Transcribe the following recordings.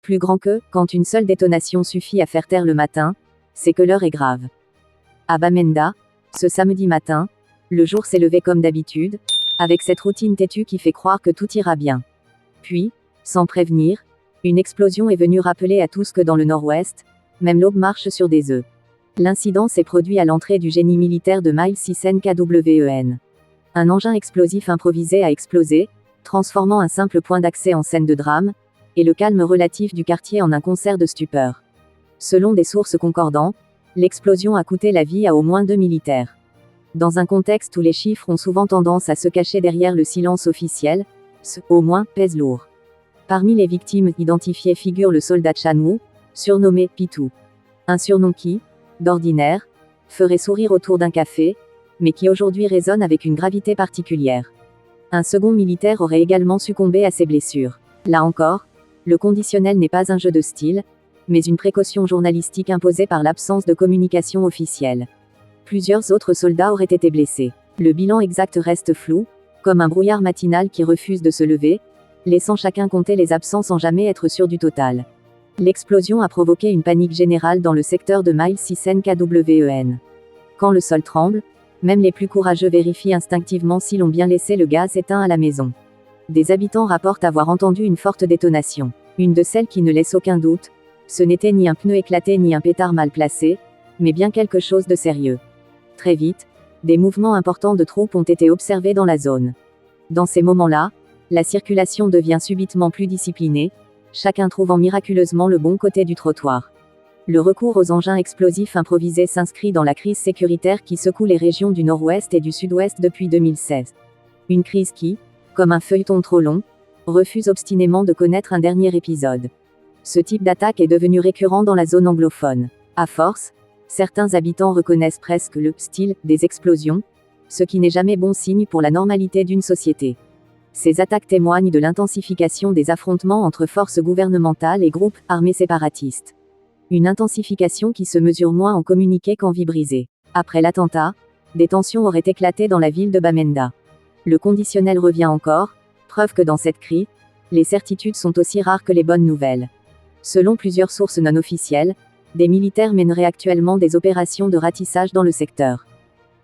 Plus grand que, quand une seule détonation suffit à faire taire le matin, c'est que l'heure est grave. À Bamenda, ce samedi matin, le jour s'est levé comme d'habitude, avec cette routine têtue qui fait croire que tout ira bien. Puis, sans prévenir, une explosion est venue rappeler à tous que dans le nord-ouest, même l'aube marche sur des œufs. L'incident s'est produit à l'entrée du génie militaire de Mile 6 NKWEN. Un engin explosif improvisé a explosé, transformant un simple point d'accès en scène de drame, et le calme relatif du quartier en un concert de stupeur. Selon des sources concordantes, l'explosion a coûté la vie à au moins 2 militaires. Dans un contexte où les chiffres ont souvent tendance à se cacher derrière le silence officiel, ce « au moins » pèse lourd. Parmi les victimes identifiées figure le soldat Chanwu, surnommé Pitou. Un surnom qui, d'ordinaire, ferait sourire autour d'un café, mais qui aujourd'hui résonne avec une gravité particulière. Un second militaire aurait également succombé à ses blessures. Là encore, le conditionnel n'est pas un jeu de style, mais une précaution journalistique imposée par l'absence de communication officielle. Plusieurs autres soldats auraient été blessés. Le bilan exact reste flou, comme un brouillard matinal qui refuse de se lever, laissant chacun compter les absents sans jamais être sûr du total. L'explosion a provoqué une panique générale dans le secteur de Mile 6 NKWEN. Quand le sol tremble, même les plus courageux vérifient instinctivement s'ils ont bien laissé le gaz éteint à la maison. Des habitants rapportent avoir entendu une forte détonation. Une de celles qui ne laisse aucun doute, ce n'était ni un pneu éclaté ni un pétard mal placé, mais bien quelque chose de sérieux. Très vite, des mouvements importants de troupes ont été observés dans la zone. Dans ces moments-là, la circulation devient subitement plus disciplinée, chacun trouvant miraculeusement le bon côté du trottoir. Le recours aux engins explosifs improvisés s'inscrit dans la crise sécuritaire qui secoue les régions du nord-ouest et du sud-ouest depuis 2016. Une crise qui, comme un feuilleton trop long, refuse obstinément de connaître un dernier épisode. Ce type d'attaque est devenu récurrent dans la zone anglophone. À force, certains habitants reconnaissent presque le « style » des explosions, ce qui n'est jamais bon signe pour la normalité d'une société. Ces attaques témoignent de l'intensification des affrontements entre forces gouvernementales et groupes armés séparatistes. Une intensification qui se mesure moins en communiqué qu'en vie brisée. Après l'attentat, des tensions auraient éclaté dans la ville de Bamenda. Le conditionnel revient encore, preuve que dans cette crise, les certitudes sont aussi rares que les bonnes nouvelles. Selon plusieurs sources non officielles, des militaires mèneraient actuellement des opérations de ratissage dans le secteur.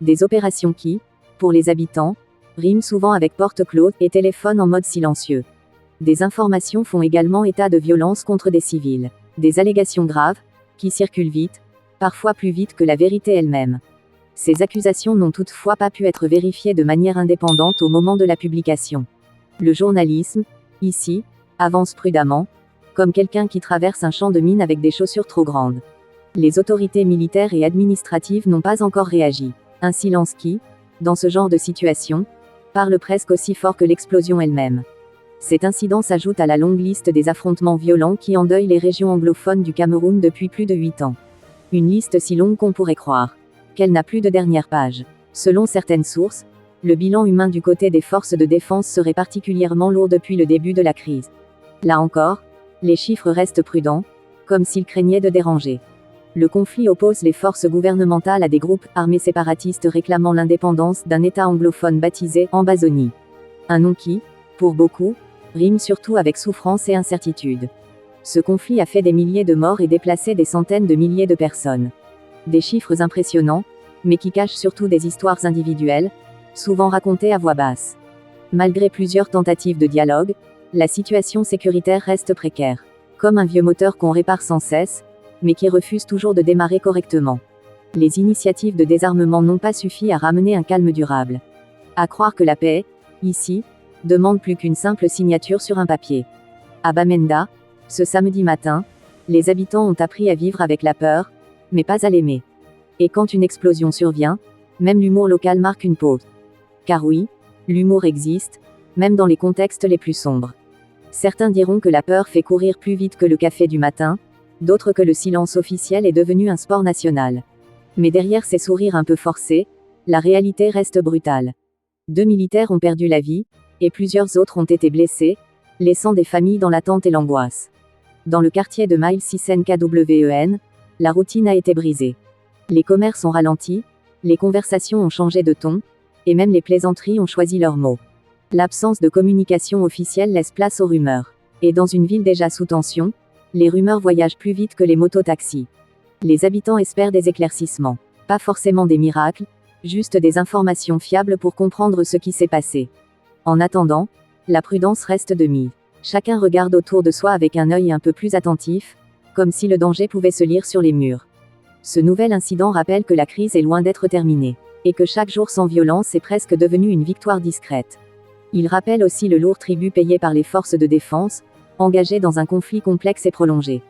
Des opérations qui, pour les habitants, riment souvent avec porte close et téléphone en mode silencieux. Des informations font également état de violences contre des civils. Des allégations graves, qui circulent vite, parfois plus vite que la vérité elle-même. Ces accusations n'ont toutefois pas pu être vérifiées de manière indépendante au moment de la publication. Le journalisme, ici, avance prudemment, comme quelqu'un qui traverse un champ de mine avec des chaussures trop grandes. Les autorités militaires et administratives n'ont pas encore réagi. Un silence qui, dans ce genre de situation, parle presque aussi fort que l'explosion elle-même. Cet incident s'ajoute à la longue liste des affrontements violents qui endeuillent les régions anglophones du Cameroun depuis plus de 8 ans. Une liste si longue qu'on pourrait croire qu'elle n'a plus de dernière page. Selon certaines sources, le bilan humain du côté des forces de défense serait particulièrement lourd depuis le début de la crise. Là encore, les chiffres restent prudents, comme s'ils craignaient de déranger. Le conflit oppose les forces gouvernementales à des groupes armés séparatistes réclamant l'indépendance d'un État anglophone baptisé Ambazonie. Un nom qui, pour beaucoup, rime surtout avec souffrance et incertitude. Ce conflit a fait des milliers de morts et déplacé des centaines de milliers de personnes. Des chiffres impressionnants, mais qui cachent surtout des histoires individuelles, souvent racontées à voix basse. Malgré plusieurs tentatives de dialogue, la situation sécuritaire reste précaire. Comme un vieux moteur qu'on répare sans cesse, mais qui refuse toujours de démarrer correctement. Les initiatives de désarmement n'ont pas suffi à ramener un calme durable. À croire que la paix, ici, demande plus qu'une simple signature sur un papier. À Bamenda, ce samedi matin, les habitants ont appris à vivre avec la peur, mais pas à l'aimer. Et quand une explosion survient, même l'humour local marque une pause. Car oui, l'humour existe, même dans les contextes les plus sombres. Certains diront que la peur fait courir plus vite que le café du matin, d'autres que le silence officiel est devenu un sport national. Mais derrière ces sourires un peu forcés, la réalité reste brutale. 2 militaires ont perdu la vie, et plusieurs autres ont été blessés, laissant des familles dans l'attente et l'angoisse. Dans le quartier de Mile 6 NKWEN, la routine a été brisée. Les commerces ont ralenti, les conversations ont changé de ton, et même les plaisanteries ont choisi leurs mots. L'absence de communication officielle laisse place aux rumeurs. Et dans une ville déjà sous tension, Les rumeurs voyagent plus vite que les mototaxis. Les habitants espèrent des éclaircissements. Pas forcément des miracles, juste des informations fiables pour comprendre ce qui s'est passé. En attendant, la prudence reste de mise. Chacun regarde autour de soi avec un œil un peu plus attentif, comme si le danger pouvait se lire sur les murs. Ce nouvel incident rappelle que la crise est loin d'être terminée, et que chaque jour sans violence est presque devenu une victoire discrète. Il rappelle aussi le lourd tribut payé par les forces de défense, engagées dans un conflit complexe et prolongé.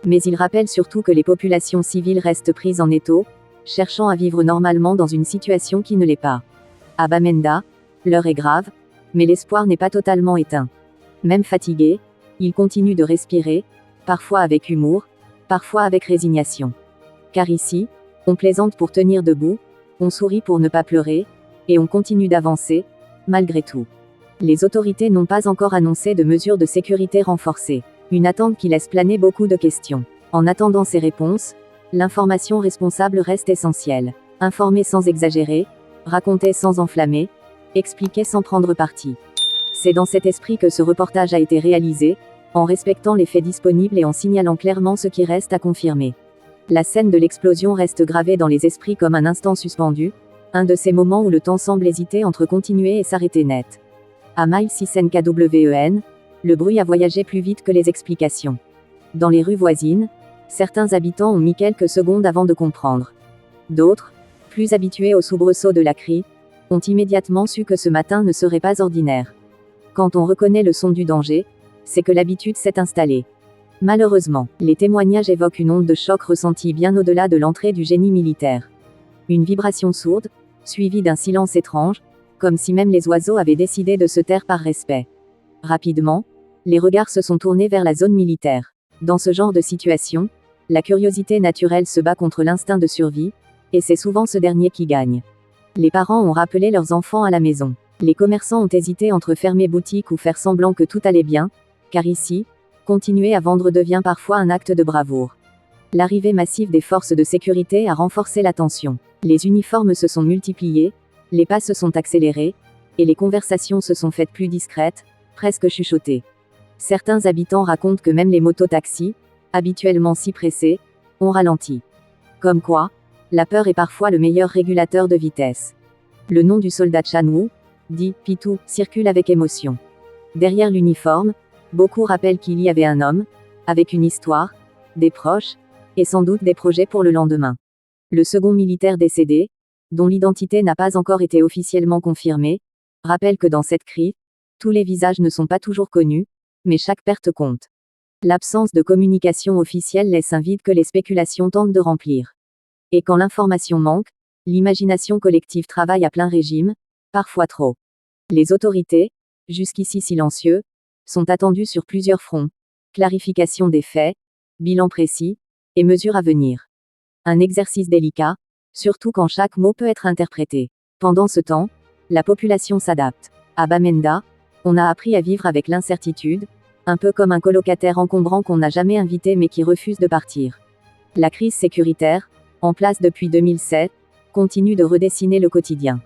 Mais il rappelle surtout que les populations civiles restent prises en étau, cherchant à vivre normalement dans une situation qui ne l'est pas. À Bamenda, l'heure est grave, mais l'espoir n'est pas totalement éteint. Même fatigué, il continue de respirer, parfois avec humour, parfois avec résignation. Car ici, on plaisante pour tenir debout, on sourit pour ne pas pleurer, et on continue d'avancer, malgré tout. Les autorités n'ont pas encore annoncé de mesures de sécurité renforcées. Une attente qui laisse planer beaucoup de questions. En attendant ces réponses, l'information responsable reste essentielle. Informer sans exagérer, raconter sans enflammer, expliquer sans prendre parti. C'est dans cet esprit que ce reportage a été réalisé, en respectant les faits disponibles et en signalant clairement ce qui reste à confirmer. La scène de l'explosion reste gravée dans les esprits comme un instant suspendu, un de ces moments où le temps semble hésiter entre continuer et s'arrêter net. À Mile 6 NKWEN, le bruit a voyagé plus vite que les explications. Dans les rues voisines, certains habitants ont mis quelques secondes avant de comprendre. D'autres, plus habitués aux soubresauts de la crie, ont immédiatement su que ce matin ne serait pas ordinaire. Quand on reconnaît le son du danger, c'est que l'habitude s'est installée. Malheureusement, les témoignages évoquent une onde de choc ressentie bien au-delà de l'entrée du génie militaire. Une vibration sourde, suivie d'un silence étrange, comme si même les oiseaux avaient décidé de se taire par respect. Rapidement, les regards se sont tournés vers la zone militaire. Dans ce genre de situation, la curiosité naturelle se bat contre l'instinct de survie, et c'est souvent ce dernier qui gagne. Les parents ont rappelé leurs enfants à la maison. Les commerçants ont hésité entre fermer boutique ou faire semblant que tout allait bien, car ici, continuer à vendre devient parfois un acte de bravoure. L'arrivée massive des forces de sécurité a renforcé la tension. Les uniformes se sont multipliés, les pas se sont accélérés, et les conversations se sont faites plus discrètes, presque chuchotées. Certains habitants racontent que même les mototaxis, habituellement si pressés, ont ralenti. Comme quoi, la peur est parfois le meilleur régulateur de vitesse. Le nom du soldat Chanwu, dit Pitou, circule avec émotion. Derrière l'uniforme, beaucoup rappellent qu'il y avait un homme, avec une histoire, des proches, et sans doute des projets pour le lendemain. Le second militaire décédé, dont l'identité n'a pas encore été officiellement confirmée, rappelle que dans cette crise, tous les visages ne sont pas toujours connus, mais chaque perte compte. L'absence de communication officielle laisse un vide que les spéculations tentent de remplir. Et quand l'information manque, l'imagination collective travaille à plein régime, parfois trop. Les autorités, jusqu'ici silencieux, sont attendues sur plusieurs fronts. Clarification des faits, bilan précis, et mesures à venir. Un exercice délicat, surtout quand chaque mot peut être interprété. Pendant ce temps, la population s'adapte. À Bamenda, on a appris à vivre avec l'incertitude, un peu comme un colocataire encombrant qu'on n'a jamais invité mais qui refuse de partir. La crise sécuritaire, en place depuis 2007, continue de redessiner le quotidien.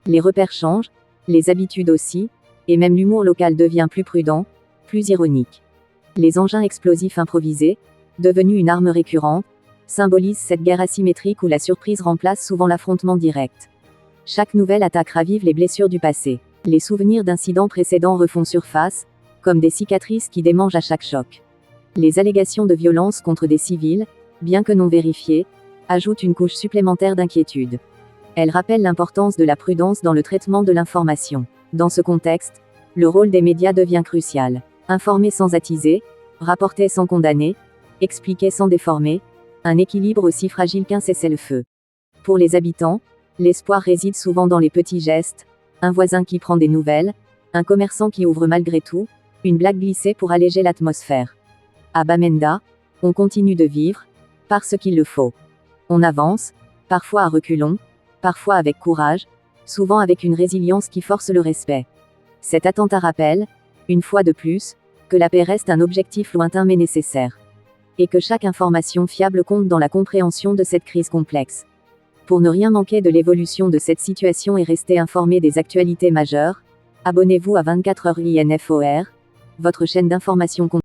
Les repères changent, les habitudes aussi, et même l'humour local devient plus prudent, plus ironique. Les engins explosifs improvisés, devenus une arme récurrente, symbolisent cette guerre asymétrique où la surprise remplace souvent l'affrontement direct. Chaque nouvelle attaque ravive les blessures du passé. Les souvenirs d'incidents précédents refont surface, comme des cicatrices qui démangent à chaque choc. Les allégations de violence contre des civils, bien que non vérifiées, ajoutent une couche supplémentaire d'inquiétude. Elles rappellent l'importance de la prudence dans le traitement de l'information. Dans ce contexte, le rôle des médias devient crucial. Informer sans attiser, rapporter sans condamner, expliquer sans déformer, un équilibre aussi fragile qu'un cessez-le-feu. Pour les habitants, l'espoir réside souvent dans les petits gestes, un voisin qui prend des nouvelles, un commerçant qui ouvre malgré tout, une blague glissée pour alléger l'atmosphère. À Bamenda, on continue de vivre, parce qu'il le faut. On avance, parfois à reculons, parfois avec courage, souvent avec une résilience qui force le respect. Cet attentat rappelle, une fois de plus, que la paix reste un objectif lointain mais nécessaire. Et que chaque information fiable compte dans la compréhension de cette crise complexe. Pour ne rien manquer de l'évolution de cette situation et rester informé des actualités majeures, abonnez-vous à 24 heures INFOR, votre chaîne d'information continue.